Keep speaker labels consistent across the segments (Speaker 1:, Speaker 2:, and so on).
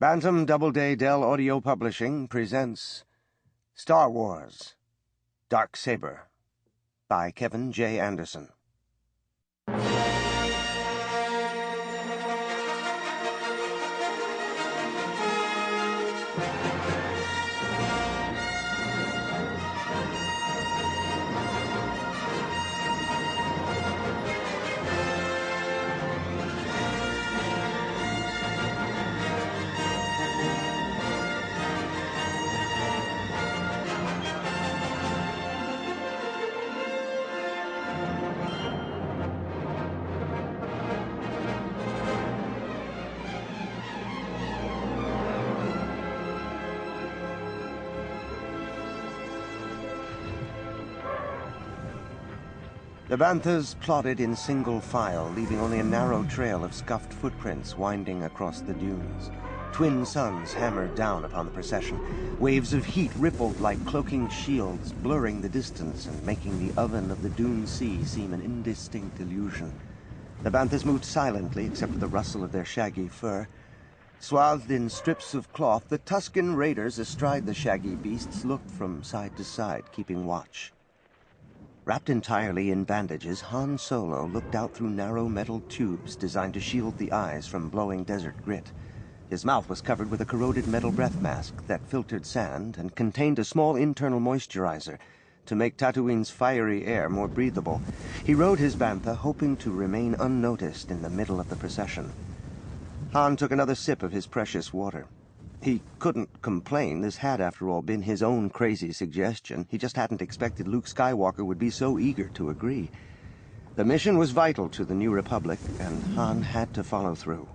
Speaker 1: Bantam Doubleday Dell Audio Publishing presents Star Wars Darksaber by Kevin J. Anderson. The Banthas plodded in single file, leaving only a narrow trail of scuffed footprints winding across the dunes. Twin suns hammered down upon the procession. Waves of heat rippled like cloaking shields, blurring the distance and making the oven of the dune sea seem an indistinct illusion. The Banthas moved silently, except for the rustle of their shaggy fur. Swathed in strips of cloth, the Tusken raiders astride the shaggy beasts looked from side to side, keeping watch. Wrapped entirely in bandages, Han Solo looked out through narrow metal tubes designed to shield the eyes from blowing desert grit. His mouth was covered with a corroded metal breath mask that filtered sand and contained a small internal moisturizer to make Tatooine's fiery air more breathable. He rode his bantha, hoping to remain unnoticed in the middle of the procession. Han took another sip of his precious water. He couldn't complain. This had, after all, been his own crazy suggestion. He just hadn't expected Luke Skywalker would be so eager to agree. The mission was vital to the New Republic, and Han had to follow through.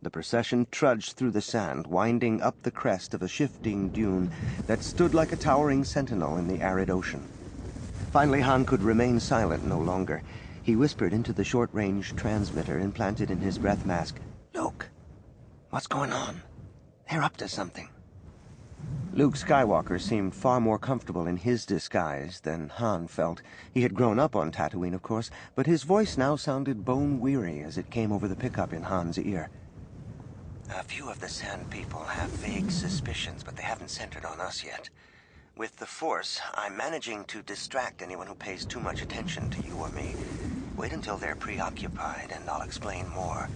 Speaker 1: The procession trudged through the sand, winding up the crest of a shifting dune that stood like a towering sentinel in the arid ocean. Finally, Han could remain silent no longer. He whispered into the short-range transmitter implanted in his breath mask, "Luke, what's going on? They're up to something." Luke Skywalker seemed far more comfortable in his disguise than Han felt. He had grown up on Tatooine, of course, but his voice now sounded bone-weary as it came over the pickup in Han's ear. "A few of the Sand People have vague suspicions, but they haven't centered on us yet. With the Force, I'm managing to distract anyone who pays too much attention to you or me. Wait until they're preoccupied, and I'll explain more."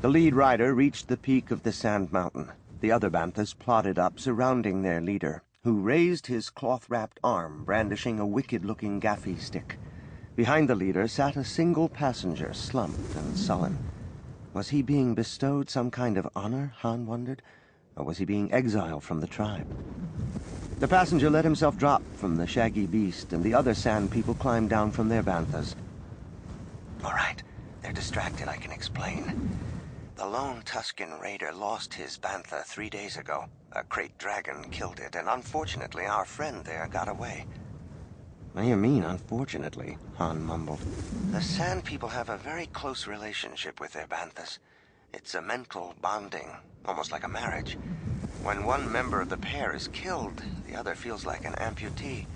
Speaker 1: The lead rider reached the peak of the sand mountain. The other banthas plodded up, surrounding their leader, who raised his cloth-wrapped arm, brandishing a wicked-looking gaffy stick. Behind the leader sat a single passenger, slumped and sullen. Was he being bestowed some kind of honor, Han wondered, or was he being exiled from the tribe? The passenger let himself drop from the shaggy beast, and the other Sand People climbed down from their banthas. "All right, they're distracted, I can explain. The lone Tusken raider lost his bantha 3 days ago. A crate dragon killed it, and unfortunately our friend there got away." "What do you mean, unfortunately?" Han mumbled. "The Sand People have a very close relationship with their banthas. It's a mental bonding, almost like a marriage. When one member of the pair is killed, the other feels like an amputee."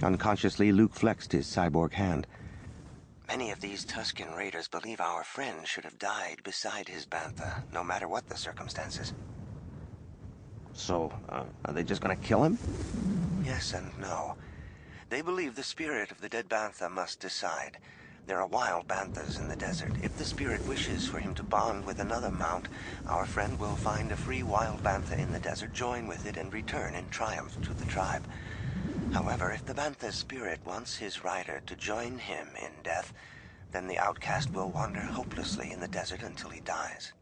Speaker 1: Unconsciously, Luke flexed his cyborg hand. "Many of these Tusken raiders believe our friend should have died beside his bantha, no matter what the circumstances." "So, are they just going to kill him?" "Yes and no. They believe the spirit of the dead bantha must decide. There are wild banthas in the desert. If the spirit wishes for him to bond with another mount, our friend will find a free wild bantha in the desert, join with it, and return in triumph to the tribe. However, if the bantha's spirit wants his rider to join him in death, then the outcast will wander hopelessly in the desert until he dies."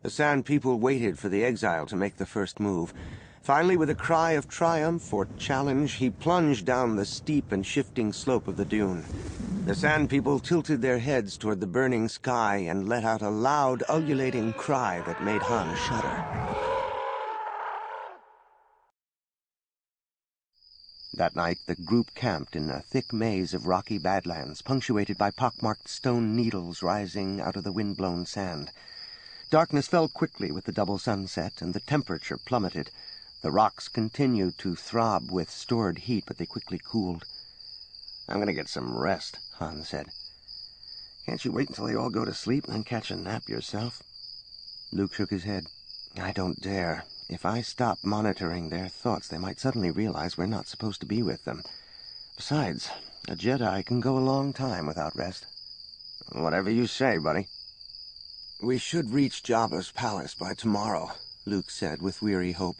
Speaker 1: The Sand People waited for the exile to make the first move. Finally, with a cry of triumph or challenge, he plunged down the steep and shifting slope of the dune. The Sand People tilted their heads toward the burning sky and let out a loud, ululating cry that made Han shudder. That night, the group camped in a thick maze of rocky badlands, punctuated by pockmarked stone needles rising out of the wind-blown sand. Darkness fell quickly with the double sunset, and the temperature plummeted. The rocks continued to throb with stored heat, but they quickly cooled. "I'm going to get some rest," Han said. "Can't you wait until they all go to sleep and then catch a nap yourself?" Luke shook his head. I don't dare. If I stop monitoring their thoughts, they might suddenly realize we're not supposed to be with them. Besides, a Jedi can go a long time without rest. Whatever you say, buddy. We should reach Jabba's palace by tomorrow, Luke said with weary hope.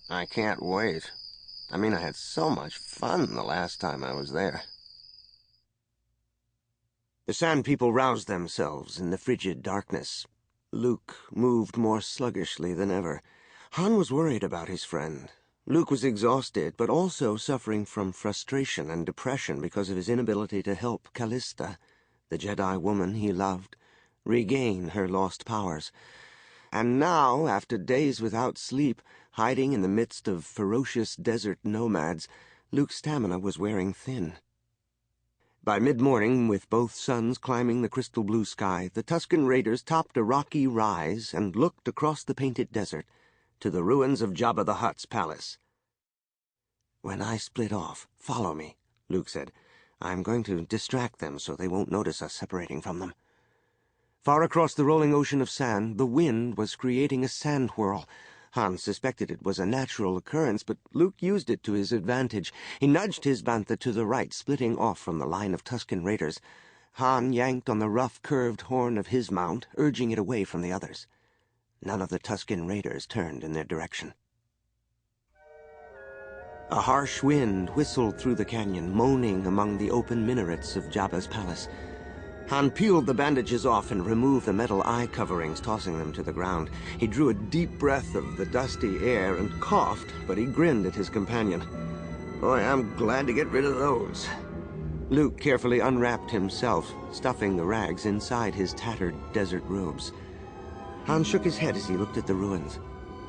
Speaker 1: I can't wait. I mean, I had so much fun the last time I was there. The Sand People roused themselves in the frigid darkness. Luke moved more sluggishly than ever. Han was worried about his friend. Luke was exhausted, but also suffering from frustration and depression because of his inability to help Callista, the Jedi woman he loved, regain her lost powers. And now, after days without sleep, hiding in the midst of ferocious desert nomads, Luke's stamina was wearing thin. By mid-morning, with both suns climbing the crystal blue sky, the Tusken Raiders topped a rocky rise and looked across the painted desert to the ruins of Jabba the Hutt's palace. When I split off, follow me, Luke said. I'm going to distract them so they won't notice us separating from them. Far across the rolling ocean of sand, the wind was creating a sand whirl. Han suspected it was a natural occurrence, but Luke used it to his advantage. He nudged his bantha to the right, splitting off from the line of Tusken Raiders. Han yanked on the rough, curved horn of his mount, urging it away from the others. None of the Tusken Raiders turned in their direction. A harsh wind whistled through the canyon, moaning among the open minarets of Jabba's palace. Han peeled the bandages off and removed the metal eye coverings, tossing them to the ground. He drew a deep breath of the dusty air and coughed, but he grinned at his companion. Boy, I'm glad to get rid of those. Luke carefully unwrapped himself, stuffing the rags inside his tattered desert robes. Han shook his head as he looked at the ruins.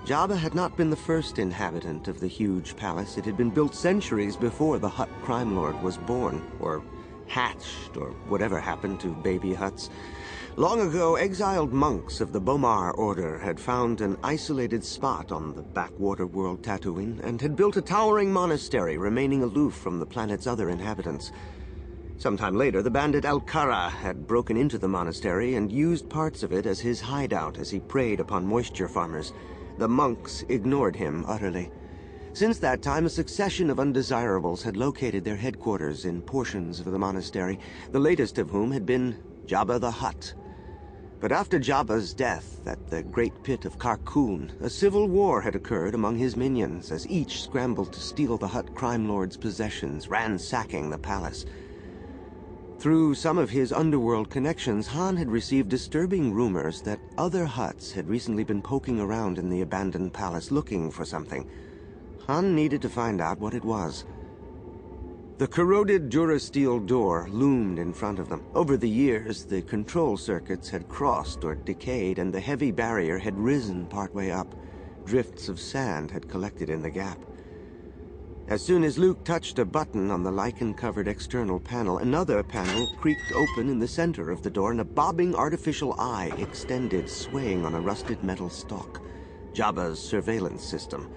Speaker 1: Jabba had not been the first inhabitant of the huge palace. It had been built centuries before the Hutt crime lord was born, or hatched, or whatever happened to baby Hutts. Long ago, exiled monks of the Bomar Order had found an isolated spot on the backwater world Tatooine and had built a towering monastery remaining aloof from the planet's other inhabitants. Sometime later, the bandit Al-Kara had broken into the monastery and used parts of it as his hideout as he preyed upon moisture farmers. The monks ignored him utterly. Since that time, a succession of undesirables had located their headquarters in portions of the monastery, the latest of whom had been Jabba the Hutt. But after Jabba's death at the Great Pit of Carkoon, a civil war had occurred among his minions as each scrambled to steal the Hutt crime lord's possessions, ransacking the palace. Through some of his underworld connections, Han had received disturbing rumors that other Hutts had recently been poking around in the abandoned palace looking for something. Han needed to find out what it was. The corroded durasteel door loomed in front of them. Over the years, the control circuits had crossed or decayed, and the heavy barrier had risen partway up. Drifts of sand had collected in the gap. As soon as Luke touched a button on the lichen-covered external panel, another panel creaked open in the center of the door, and a bobbing artificial eye extended, swaying on a rusted metal stalk. Jabba's surveillance system.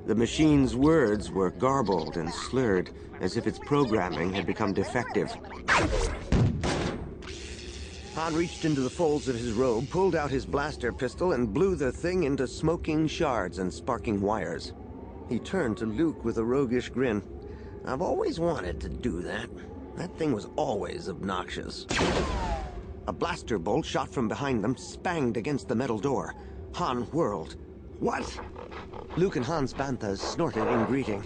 Speaker 1: The machine's words were garbled and slurred, as if its programming had become defective. Han reached into the folds of his robe, pulled out his blaster pistol, and blew the thing into smoking shards and sparking wires. He turned to Luke with a roguish grin. I've always wanted to do that. That thing was always obnoxious. A blaster bolt shot from behind them, spanged against the metal door. Han whirled. What? Luke and Han's banthas snorted in greeting.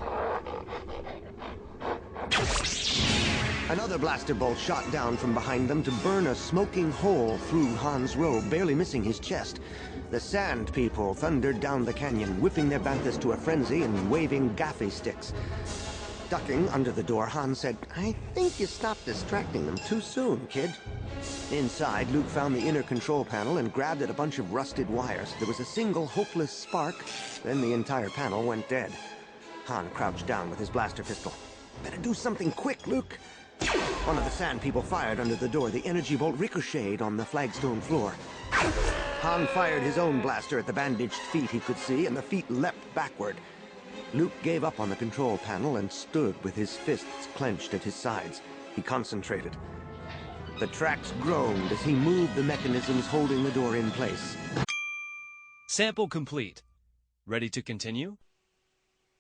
Speaker 1: Another blaster bolt shot down from behind them to burn a smoking hole through Han's robe, barely missing his chest. The Sand People thundered down the canyon, whipping their banthas to a frenzy and waving gaffy sticks. Ducking under the door, Han said, I think you stopped distracting them too soon, kid. Inside, Luke found the inner control panel and grabbed at a bunch of rusted wires. There was a single hopeless spark, then the entire panel went dead. Han crouched down with his blaster pistol. Better do something quick, Luke. One of the Sand People fired under the door. The energy bolt ricocheted on the flagstone floor. Han fired his own blaster at the bandaged feet he could see, and the feet leapt backward. Luke gave up on the control panel and stood with his fists clenched at his sides. He concentrated. The tracks groaned as he moved the mechanisms holding the door in place.
Speaker 2: Sample complete. Ready to continue?